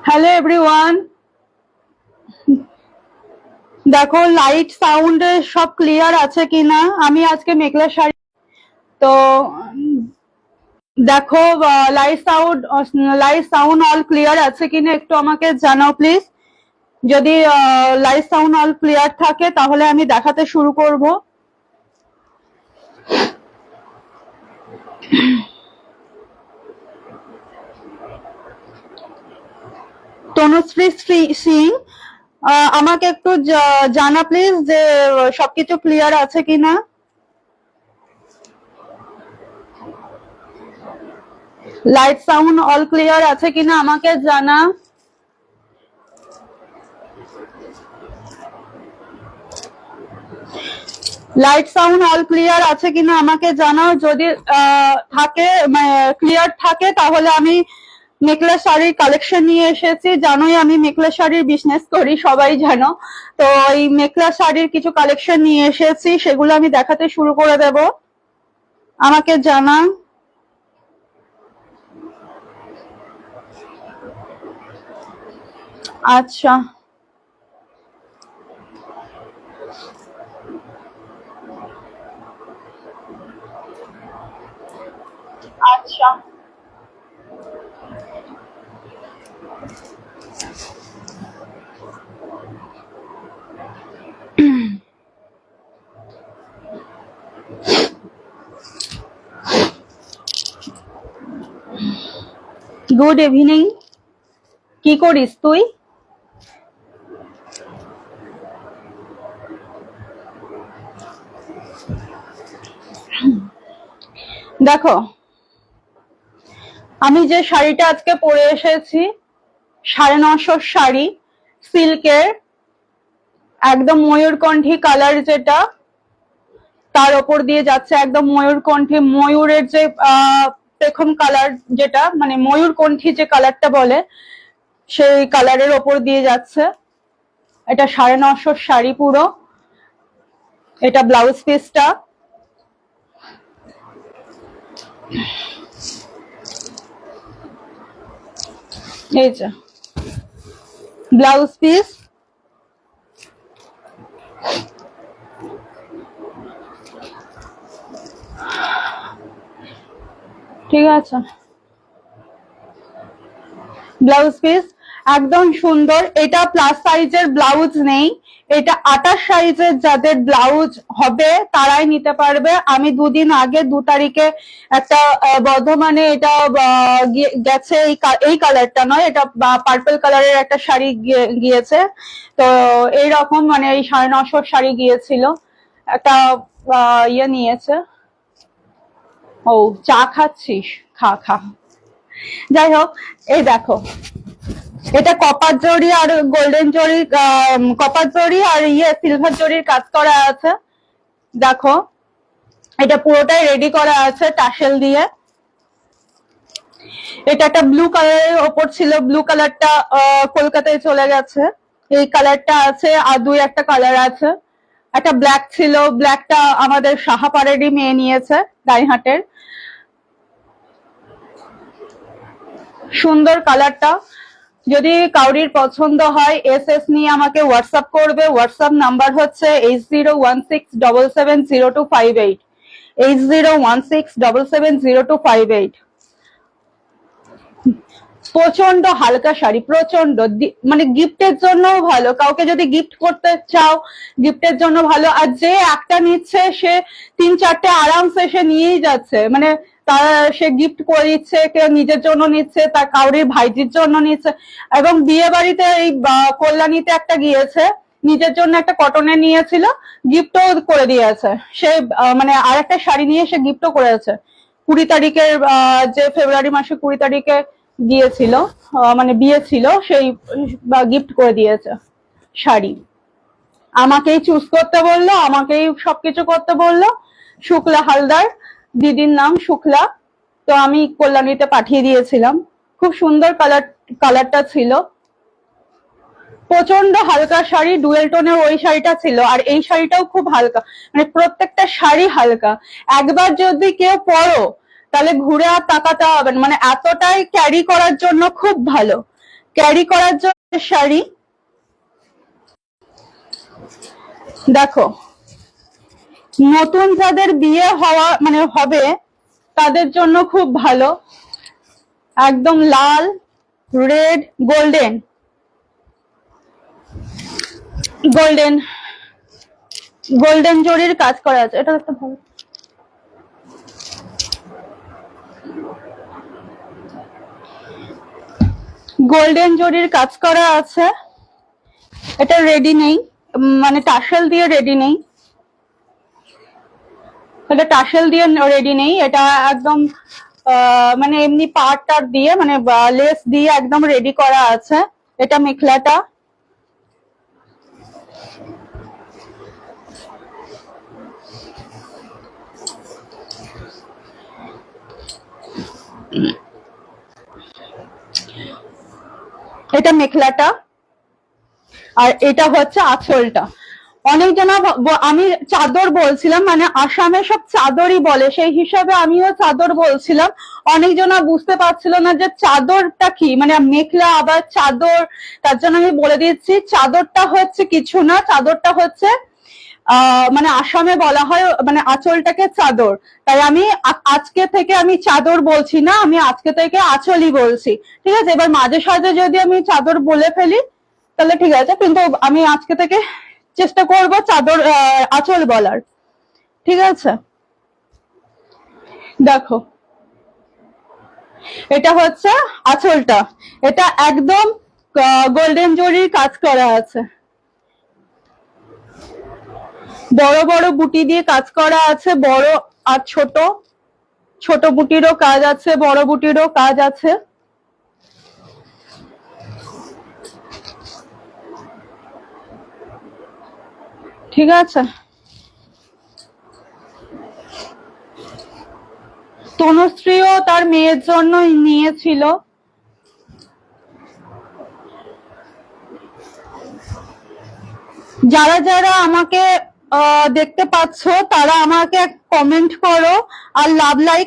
Hello everyone, দেখো light sound সব clear আছে কিনা। আমি আজকে মেঘলা শাড়ি, তো দেখো লাইট সাউন্ড অল ক্লিয়ার আছে কিনা একটু আমাকে জানাও প্লিজ। যদি লাইট সাউন্ড অল ক্লিয়ার থাকে তাহলে আমি দেখাতে শুরু করব। তনুশ্রী সিং, আমাকে একটু জানা প্লিজ যে সবকিছু ক্লিয়ার আছে কিনা। লাইট সাউন্ড অল ক্লিয়ার আছে কিনা আমাকে জানা। লাইট সাউন্ড অল ক্লিয়ার আছে কিনা আমাকে জানাও। যদি থাকে ক্লিয়ার থাকে তাহলে আমি মেখলা শাড়ির কালেকশন নিয়ে এসেছি। জানোই আমি মেখলা শাড়ির বিজনেস করি, সবাই জানো। তো এই মেখলা শাড়ির কিছু কালেকশন নিয়ে এসেছি, সেগুলো আমি দেখাতে শুরু করে দেব। আমাকে জানা। আচ্ছা, আচ্ছা, গুড ইভিনিং। কি করিস তুই? দেখো, আমি যে শাড়িটা আজকে পরে এসেছি 950 শাড়ি, সিল্কের, একদম ময়ূরকণ্ঠী কালার, যেটা তার ওপর দিয়ে যাচ্ছে একদম ময়ূরকণ্ঠী, ময়ূরের যে পেখম কালার, যেটা মানে ময়ূরকণ্ঠী যে কালারটা বলে, সেই কালারের ওপর দিয়ে যাচ্ছে। এটা 950 শাড়ি পুরো। এটা ব্লাউজ পিসটা, এই যে ব্লাউজ পিস। ঠিক আছে, ব্লাউজ পিস একদম সুন্দর। এটা প্লাস সাইজের ব্লাউজ নেই, এটা 28 সাইজের যাদের ব্লাউজ হবে তারাই নিতে পারবে। আমি 2 দিন আগে 2 তারিখে একটা বর্ধমানে এটা গেছে, এই কালারটা নয়, এটা পার্পল কালারের একটা শাড়ি গিয়েছে। তো এইরকম মানে এই 950 শাড়ি গিয়েছিল, একটা ইয়ে নিয়েছে। ও, চা খাচ্ছিস? খা খা। যাই হোক, এই দেখো, এটা কপার জরি আর গোল্ডেন জরি, কপার জরি আর সিলভার জরির কাজ করা আছে। দেখো, এটা পুরোটাই রেডি করা আছে টাসেল দিয়ে। এটা একটা ব্লু কালারের ওপর ছিল, ব্লু কালারটা কলকাতায় চলে গেছে। এই কালারটা আছে, আর 2-1টা কালার আছে। একটা ব্ল্যাক ছিল, ব্ল্যাকটা আমাদের সাহাপাড়েরই মেয়ে নিয়েছে, গাইহাটের। সুন্দর কালারটা। যদি কাউরির পছন্দ হয় এসএস নিয়ে আমাকে হোয়াটসঅ্যাপ করবে। হোয়াটসঅ্যাপ নাম্বার হচ্ছে 8016770258, 8016770258। প্রচন্ড হালকা শাড়ি, প্রচন্ড, মানে গিফটের জন্য ভালো। কাউকে যদি গিফট করতে চাও, গিফটের জন্য ভালো। আর যে একটা নিচ্ছে সে 3-4টে আরামসে সে নিয়েই যাচ্ছে, মানে তারা সে গিফট করে দিচ্ছে, কেউ নিজের জন্য নিচ্ছে, তার কাউরির ভাইজির জন্য নিচ্ছে। এবং বিয়ে বাড়িতে এই কল্যাণীতে একটা গিয়েছে, নিজের জন্য একটা কটনের নিয়েছিল, গিফটও করে দিয়েছে। সে মানে আর একটা শাড়ি নিয়ে সে গিফটও করেছে 20 তারিখের, যে ফেব্রুয়ারি মাসে 20 তারিখে গিয়েছিল, মানে বিয়ে ছিল, সেই গিফট করে দিয়েছে শাড়ি। আমাকেই চুজ করতে বললো, আমাকেই সবকিছু করতে বললো। শুক্লা হালদার, দিদির নাম শুক্লা। তো আমি কল্যাণীতে পাঠিয়ে দিয়েছিলাম। খুব সুন্দর কালারটা ছিল, প্রচন্ড হালকা শাড়ি, ডুয়েল টোনের ওই শাড়িটা ছিল। আর এই শাড়িটাও খুব হালকা, মানে প্রত্যেকটা শাড়ি হালকা। একবার যদি কেউ পরো তাহলে ঘুরে আর তাকাতে হবে না, মানে এতটাই ক্যারি করার জন্য খুব ভালো, ক্যারি করার জন্য শাড়ি। দেখো, নতুন যাদের বিয়ে হওয়া মানে হবে তাদের জন্য খুব ভালো। একদম লাল, রেড, গোল্ডেন, গোল্ডেন গোল্ডেন জরির কাজ করা আছে। এটা একটা ভালো, গোল্ডেন জরির কাজ করা আছে। এটা রেডি নেই, মানে টাসেল দিয়ে রেডি নেই, এটা টাসেল দিয়ে রেডি নেই, এটা একদম মানে এমনি পাড় দিয়ে, মানে লেস দিয়ে একদম রেডি করা আছে। এটা মেখলাটা, এটা মেখলাটা, আর এটা হচ্ছে আঁচলটা। অনেকজনা, আমি চাদর বলছিলাম, মানে আসামে সব চাদরই বলে, সেই হিসাবে আমিও চাদর বলছিলাম। অনেকজনা বুঝতে পারছিল না যে চাদরটা কি, মানে মেখলা আবার চাদর। তার জন্য আমি বলে দিচ্ছি, চাদরটা হচ্ছে কিছু না, চাদরটা হচ্ছে মানে আসামে বলা হয় মানে আঁচলটাকে চাদর। তাই আমি আজকে থেকে আমি চাদর বলছি না, আমি আজকে থেকে আঁচলই বলছি, ঠিক আছে? এবার মাঝে সাঝে যদি আমি চাদর বলে ফেলি তাহলে ঠিক আছে, কিন্তু আমি আজকে থেকে চেষ্টা করব চাদর আঁচল বলার, ঠিক আছে? দেখো, এটা হচ্ছে আঁচলটা, এটা একদম গোল্ডেন জরির কাজ করা আছে, বড় বড় বুটি দিয়ে কাজ করা আছে, বড় আর ছোট, ছোট বুটিরও কাজ আছে, বড় বুটিরও কাজ আছে। ঠিক আছে, তনুশ্রীও তার মেয়ের জন্য নিয়েছিল। যারা যারা আমাকে দেখতে পাচ্ছ তারা আমাকে কমেন্ট করো আর লাভ লাইক